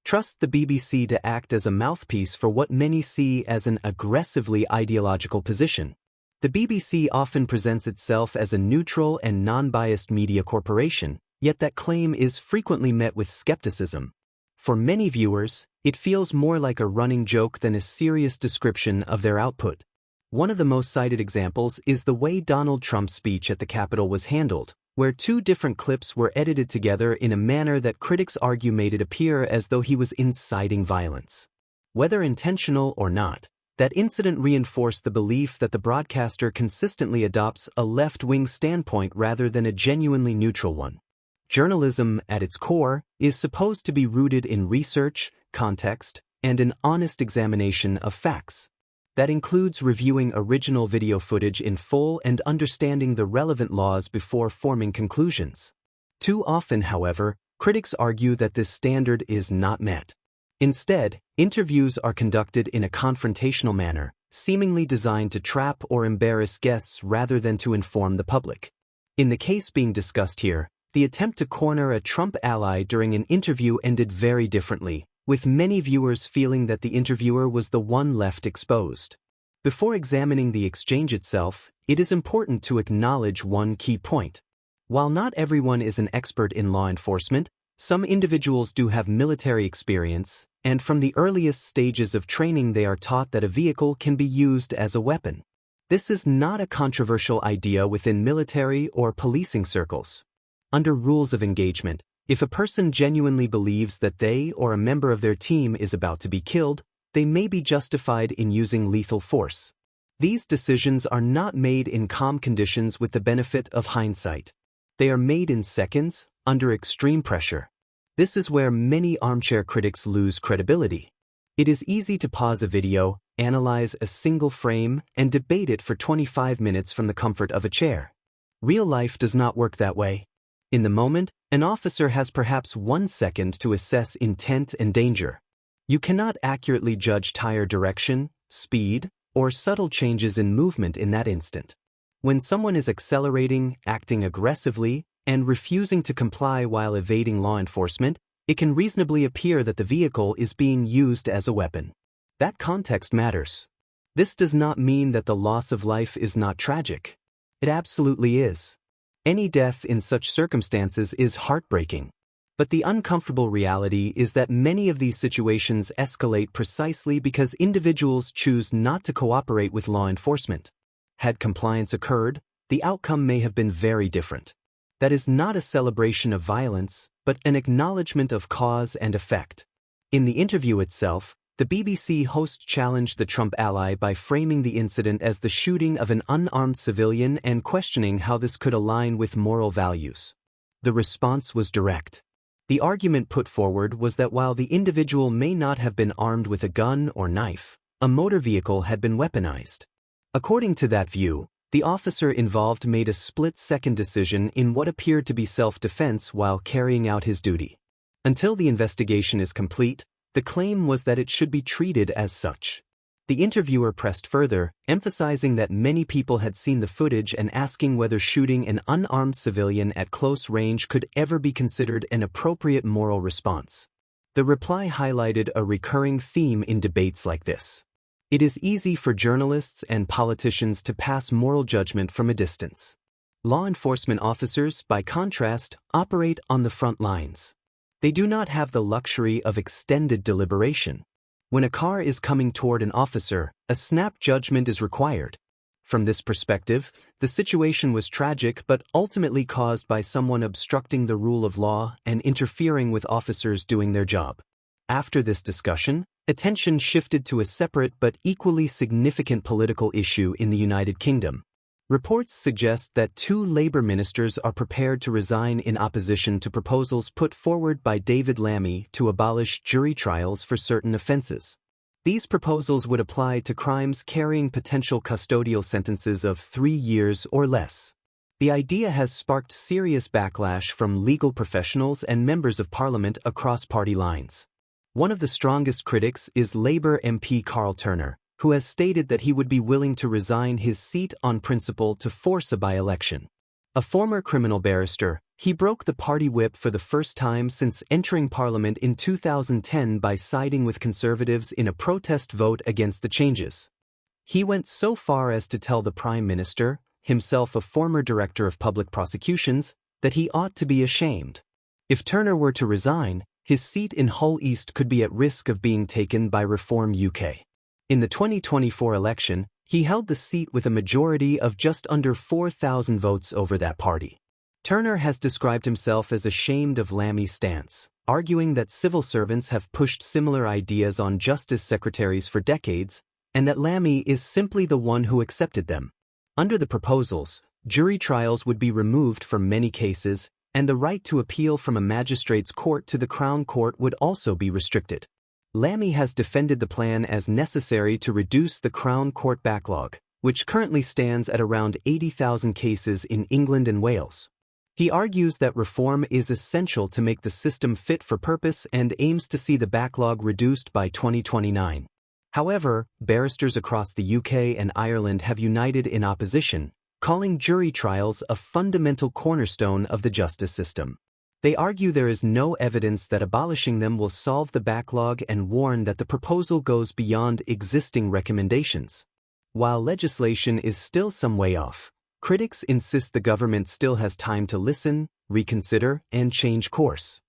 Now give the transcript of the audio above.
trust the BBC to act as a mouthpiece for what many see as an aggressively ideological position. The BBC often presents itself as a neutral and non-biased media corporation, yet that claim is frequently met with skepticism. For many viewers, it feels more like a running joke than a serious description of their output. One of the most cited examples is the way Donald Trump's speech at the Capitol was handled, where two different clips were edited together in a manner that critics argue made it appear as though he was inciting violence. Whether intentional or not, that incident reinforced the belief that the broadcaster consistently adopts a left-wing standpoint rather than a genuinely neutral one. Journalism, at its core, is supposed to be rooted in research, context, and an honest examination of facts. That includes reviewing original video footage in full and understanding the relevant laws before forming conclusions. Too often, however, critics argue that this standard is not met. Instead, interviews are conducted in a confrontational manner, seemingly designed to trap or embarrass guests rather than to inform the public. In the case being discussed here, the attempt to corner a Trump ally during an interview ended very differently, with many viewers feeling that the interviewer was the one left exposed. Before examining the exchange itself, it is important to acknowledge one key point. While not everyone is an expert in law enforcement, some individuals do have military experience, and from the earliest stages of training they are taught that a vehicle can be used as a weapon. This is not a controversial idea within military or policing circles. Under rules of engagement, if a person genuinely believes that they or a member of their team is about to be killed, they may be justified in using lethal force. These decisions are not made in calm conditions with the benefit of hindsight. They are made in seconds, under extreme pressure. This is where many armchair critics lose credibility. It is easy to pause a video, analyze a single frame, and debate it for 25 minutes from the comfort of a chair. Real life does not work that way. In the moment, an officer has perhaps 1 second to assess intent and danger. You cannot accurately judge tire direction, speed, or subtle changes in movement in that instant. When someone is accelerating, acting aggressively, and refusing to comply while evading law enforcement, it can reasonably appear that the vehicle is being used as a weapon. That context matters. This does not mean that the loss of life is not tragic. It absolutely is. Any death in such circumstances is heartbreaking. But the uncomfortable reality is that many of these situations escalate precisely because individuals choose not to cooperate with law enforcement. Had compliance occurred, the outcome may have been very different. That is not a celebration of violence, but an acknowledgement of cause and effect. In the interview itself, the BBC host challenged the Trump ally by framing the incident as the shooting of an unarmed civilian and questioning how this could align with moral values. The response was direct. The argument put forward was that while the individual may not have been armed with a gun or knife, a motor vehicle had been weaponized. According to that view, the officer involved made a split-second decision in what appeared to be self-defense while carrying out his duty. Until the investigation is complete, the claim was that it should be treated as such. The interviewer pressed further, emphasizing that many people had seen the footage and asking whether shooting an unarmed civilian at close range could ever be considered an appropriate moral response. The reply highlighted a recurring theme in debates like this. It is easy for journalists and politicians to pass moral judgment from a distance. Law enforcement officers, by contrast, operate on the front lines. They do not have the luxury of extended deliberation. When a car is coming toward an officer, a snap judgment is required. From this perspective, the situation was tragic but ultimately caused by someone obstructing the rule of law and interfering with officers doing their job. After this discussion, attention shifted to a separate but equally significant political issue in the United Kingdom. Reports suggest that 2 Labour ministers are prepared to resign in opposition to proposals put forward by David Lammy to abolish jury trials for certain offences. These proposals would apply to crimes carrying potential custodial sentences of 3 years or less. The idea has sparked serious backlash from legal professionals and members of Parliament across party lines. One of the strongest critics is Labour MP Carl Turner, who has stated that he would be willing to resign his seat on principle to force a by-election. A former criminal barrister, he broke the party whip for the first time since entering Parliament in 2010 by siding with Conservatives in a protest vote against the changes. He went so far as to tell the Prime Minister, himself a former Director of Public Prosecutions, that he ought to be ashamed. If Turner were to resign, his seat in Hull East could be at risk of being taken by Reform UK. In the 2024 election, he held the seat with a majority of just under 4,000 votes over that party. Turner has described himself as ashamed of Lammy's stance, arguing that civil servants have pushed similar ideas on justice secretaries for decades, and that Lammy is simply the one who accepted them. Under the proposals, jury trials would be removed from many cases, and the right to appeal from a magistrate's court to the Crown Court would also be restricted. Lammy has defended the plan as necessary to reduce the Crown Court backlog, which currently stands at around 80,000 cases in England and Wales. He argues that reform is essential to make the system fit for purpose and aims to see the backlog reduced by 2029. However, barristers across the UK and Ireland have united in opposition, calling jury trials a fundamental cornerstone of the justice system. They argue there is no evidence that abolishing them will solve the backlog and warn that the proposal goes beyond existing recommendations. While legislation is still some way off, critics insist the government still has time to listen, reconsider, and change course.